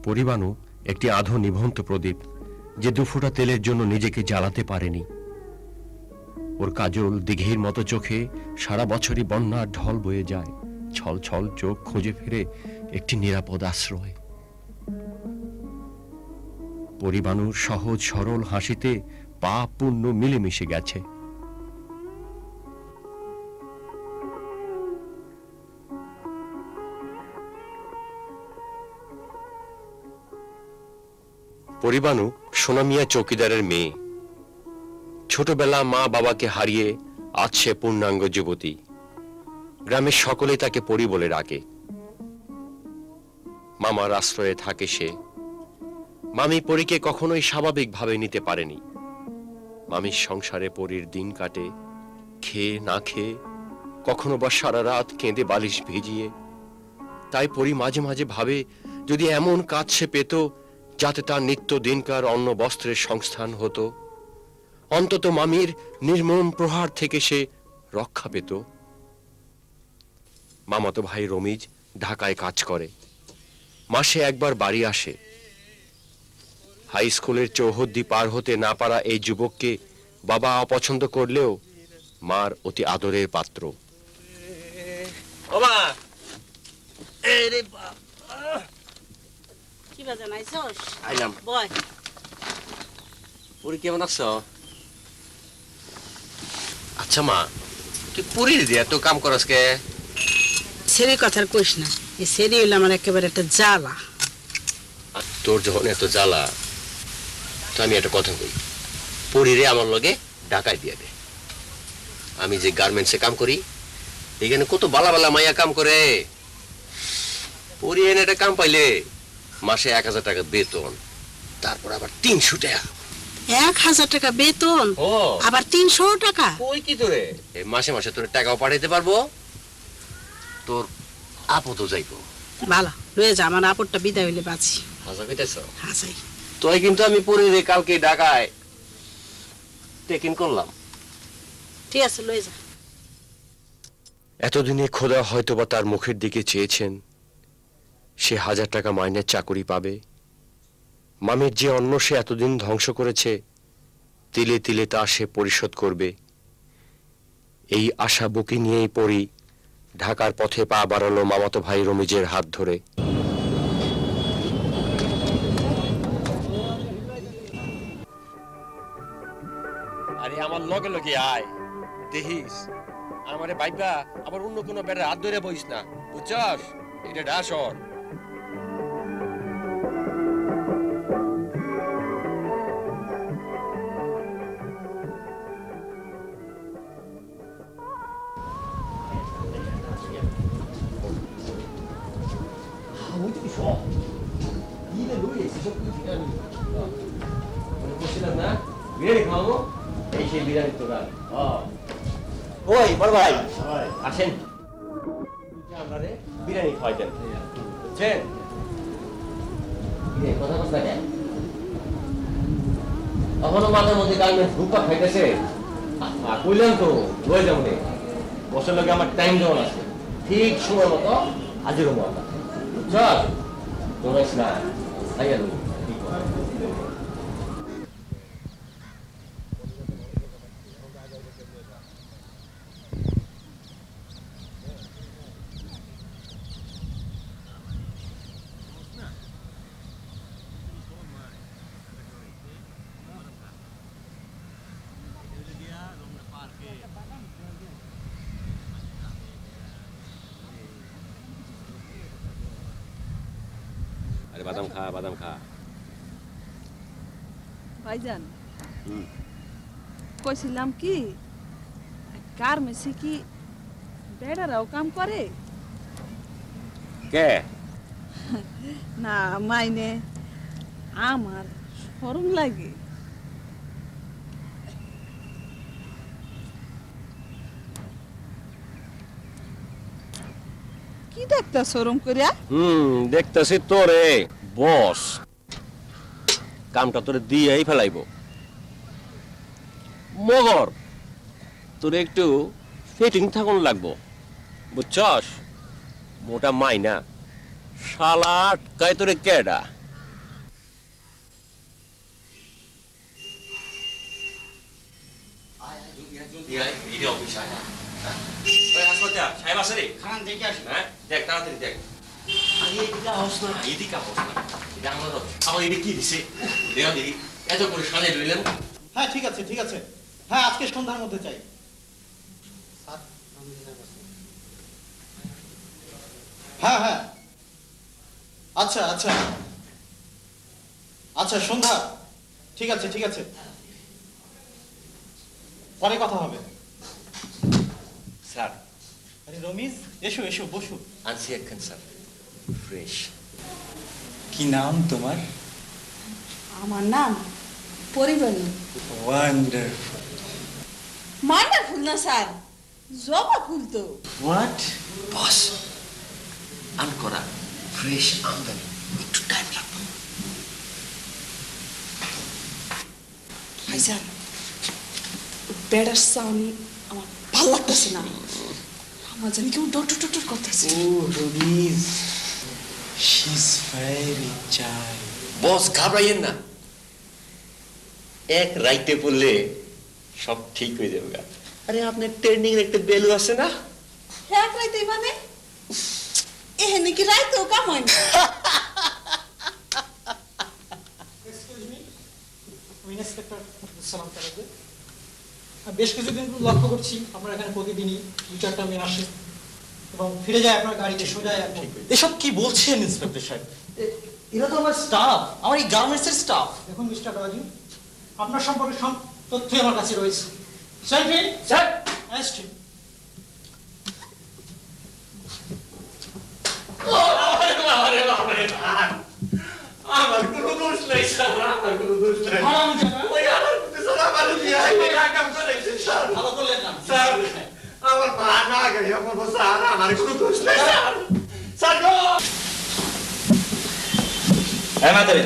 পরিবাণু একটি আধো নিভন্ত প্রদীপ, যে দুফোঁটা তেলের জন্য নিজেকে জ্বালাতে পারেনি। ওর কাজল দিঘির মতো চোখে সারা বছরই বন্যার ঢল বয়ে যায়, ছল ছল চোখ খুঁজে ফিরে একটি নিরাপদ আশ্রয়। পরিবাণুর সহজ সরল হাসিতে পাপ পুণ্য মিলেমিশে গেছে। পরিবাণু সোনামিয়া চৌকিদারের মেয়ে। ছোটবেলা মা বাবাকে হারিয়ে আজ সে পূর্ণাঙ্গ যুবতী। গ্রামের সকলে তাকে পরি বলে ডাকে। মামার আশ্রয়ে থাকে সে। মামি পরীকে কখনোই স্বাভাবিকভাবে নিতে পারেনি। মামির সংসারে পরীর দিন কাটে খেয়ে না খেয়ে, কখনো বা সারা রাত কেঁদে বালিশ ভিজিয়ে। তাই পরী মাঝে মাঝে ভাবে, যদি এমন কাজ সে পেত যাতে তার নিত্য দিনকার অন্ন বস্ত্রের সংস্থান হতো, অন্তত মামির নির্মম প্রহার থেকে সে রক্ষা পেত। মামাতো ভাই রমিজ ঢাকায় কাজ করে, মাসে একবার বাড়ি আসে। হাই স্কুলের চৌহদ্দি পার হতে না পারা এই যুবককে বাবা অপছন্দ করলেও মার অতি আদরের পাত্র। কেমন আছো? আচ্ছা মা, তুই পুরী দিদি এত কাম করস কে? ছেলে কথার কইস না, এই ছেলে হইলে আমার একেবারে একটা জ্বালা। তোর যখন এত জ্বালা, তো আমি একটা কথা কই, পরীরে আমার লগে ঢাকায় দিয়ে দে। আমি যে গার্মেন্টসে কাম করি, এখানে কত বালা বালা মাইয়া কাম করে। পরী এনে একটা কাম পাইলে মাসে 1000 টাকা বেতন, তারপর আবার 300 টাকা। 1000 টাকা বেতন, আবার 300 টাকা? ওই কি তোরে মাসে মাসে তোর টাকাও পাঠাইতে পারবো, তোর আপদও যাইবো। ভালো লয়ে যা, আমার আপদটা বিদায় হইলে বাঁচি। হাজা কইতেছ? হাজাই। তোই কিন্তু আমি পরীরে কালকে ঢাকায় টেকিং করলাম। ঠিক আছে, লয়ে যা। এতদিনে খোদা হয়তোবা তার মুখের দিকে চেয়েছেন, সে 1000 টাকা মাইনের চাকরি পাবে। মামির যে অন্ন সে এতদিন ধ্বংস করেছে, তিলে তিলে তা সে পরিশোধ করবে। এই আশা বুকে নিয়েই পড়ি ঢাকার পথে পা বাড়ালো মামাতো ভাই রমিজের হাত ধরে। আরে আমার লগে লগে আয়, দেখিস আমারে ভাইবা আবার অন্য কোনো বেড়ে হাত ধরে বইস না, বুঝছস? এটা ডাসর। ওই বড় ভাই আসেন, আপনারে বিরিয়ানি খাওয়াইতেন, বুঝছেন? কথা কথা কেন এখনো মাথার মধ্যে গার্মেন্টস ঘুরপা খাইতেছে? কইলাম তো রয়ে যাবো রে, বছর লগে আমার টাইম দেওয়া আছে, ঠিক সময় মতো হাজির হবো আমরা, বুঝছস? তোরা না তাই আর বাদাম খা, বাদাম খা। ভাইজান কইছিলাম কি, গার্মেন্টসে কি বেড়ারাও কাম করে? কে? না মাইনে আমার শরম লাগে। কি দেখতা শরম করিয়া? দেখতেছি তোরে বস কামটা তোরে দিয়েই ফেলাইব। মগর তোরে একটু ফিটিং থাকুন লাগবো, বুঝছস? মোটা মাইনা শালা আটকায় তোরে কেডা? 이리 অফিস আয় ওই হাসপাতাল সাহেব আছে রে খান দেখে আসি হ্যাঁ দেখ তাড়াতাড়ি দেখ আরে এদিকে আওস না এদিকে আপোস না এটা আমার আমার এটা কি দিছে দেখ দেখি এত করে সাজাই রইলেন হ্যাঁ ঠিক আছে হ্যাঁ আজকে সন্ধ্যার মধ্যে চাই স্যার, হ্যাঁ হ্যাঁ আচ্ছা আচ্ছা আচ্ছা সন্ধ্যা ঠিক আছে পরে কথা হবে স্যার আরে রমিজ এসো এসো বসো আনসি একখান স্যার ফ্রেশ কি নাম তোমার? আমার নাম পরিবর্ণ ওয়ান্ডারফুল। মান্ডা ফুল না স্যার, জবা ফুল তো। হোয়াট? বস আন করা ফ্রেশ আমদানি একটু টাইম লাগবে ভাইজান, বেড়ার সাউনি আমার ভাল লাগতেছে না। আমার জানি কেউ ডট করতেছে। Oh, Ramiz. She's very shy. বস ঘাবড়াইয়েন না এক রাইতে পড়লে সব ঠিক হয়ে যাবে গা। আরে আপনার ট্রেনিং এর একটা বেলু আছে না এক রাইতে মানে এখানে কি রাইতেও কাম হয় না? এক্সকিউজ মি আমি ইন্সপেক্টর সালাম তারাকে বেশ কিছুদিন লক্ষ্য করছি আমরা এখানে প্রতিদিনই 2-4টা মেয়ে আসে এবং ফিরে যায় আপনার গাড়িতে সোজা একদম। এসব কি বলছেন ইন্সপেক্টর সাহেব? এরা তো আমার স্টাফ, আমার এই গার্মেন্টসের স্টাফ। দেখুন মিস্টার রাজু আপনার সম্পর্কে সব তথ্যই আমার কাছে রয়েছে সেলফি স্যার, আসছি আমার কোনো দোষ নাই স্যার আমার কোনো দোষ নাই ওই আমার প্রতি স্যার আমার বিয়ে কাম করেছে স্যার ভালো করলেন না স্যার আমার মা না গেছে আমার স্যার আমার কোনো দোষ নাই স্যার স্যার গো হ্যাঁ মাতারে,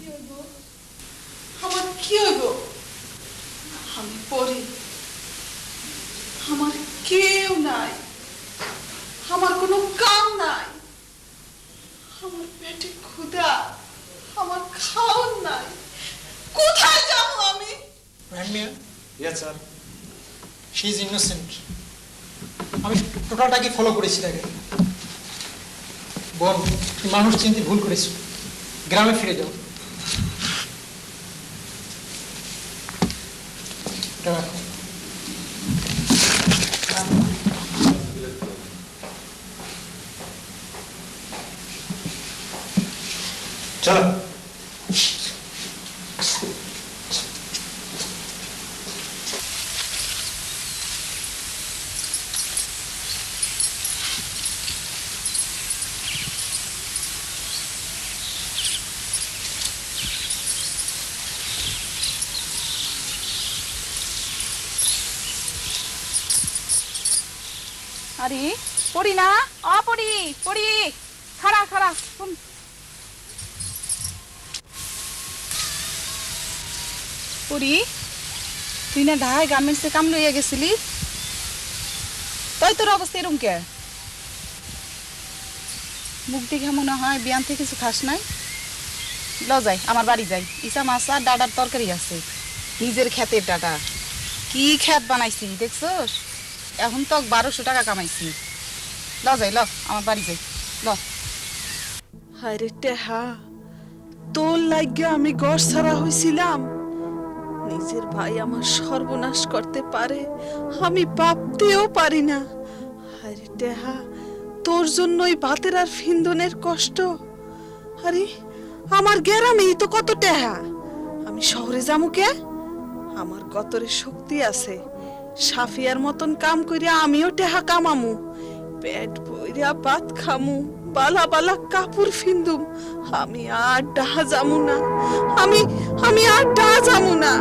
কি হইব? আমার কি হইব? আমি পড়ি, আমার কেউ নাই, আমার কোনো কাম নাই, আমার পেটে ক্ষুধা, আমার খাওয়ার নাই, কোথায় যাবো আমি? ম্যাডমিয়া yes sir. She is innocent আমি টোটালটাকে ফলো করেছি তাকে বোন তুমি মানুষ চিনতে ভুল করেছো গ্রামে ফিরে যাও এটা রাখো চলো। আরে পড়ি না পড়ি পড়ি খাড়া খাড়া শুন পড়ি তুই না ঢাকায় গার্মেন্টসে কাম লইয়া গেছিলি তাই তোর অবস্থা এরকম কে মুখ দেখে মনে হয় বিয়ান থেকে কিছু খাস নাই ল যাই আমার বাড়ি যাই ইসা মাছ আর ডাটার তরকারি আছে নিজের ক্ষেতের ডাটা কি ক্ষেত বানাইছি দেখছস এখন তো 1200 টাকা কামাইছি ল যাই ল আমার বাড়ি যাই ল হায়রে টেহা, তোর লাগিয়া আমি ঘর ছাড়া হইছিলাম। নিজের ভাই আমার সর্বনাশ করতে পারে আমি ভাবতেও পারি না। হায়রে টেহা, তোর জন্যই ভাতের আর ফিন্দনের কষ্ট। আরে আমার গ্রামেই তো কত টেহা, আমি শহরে যামু কে? আমার গতরে শক্তি আছে, সাফিয়ার মতন কাম কইরা আমিও টেহা কামামু, পেট ভইরা ভাত খামু, বালা বালা কাপড় ফিন্দুম। আমি আর ডাহা যামু না, আমি আর ডাহা যামু না।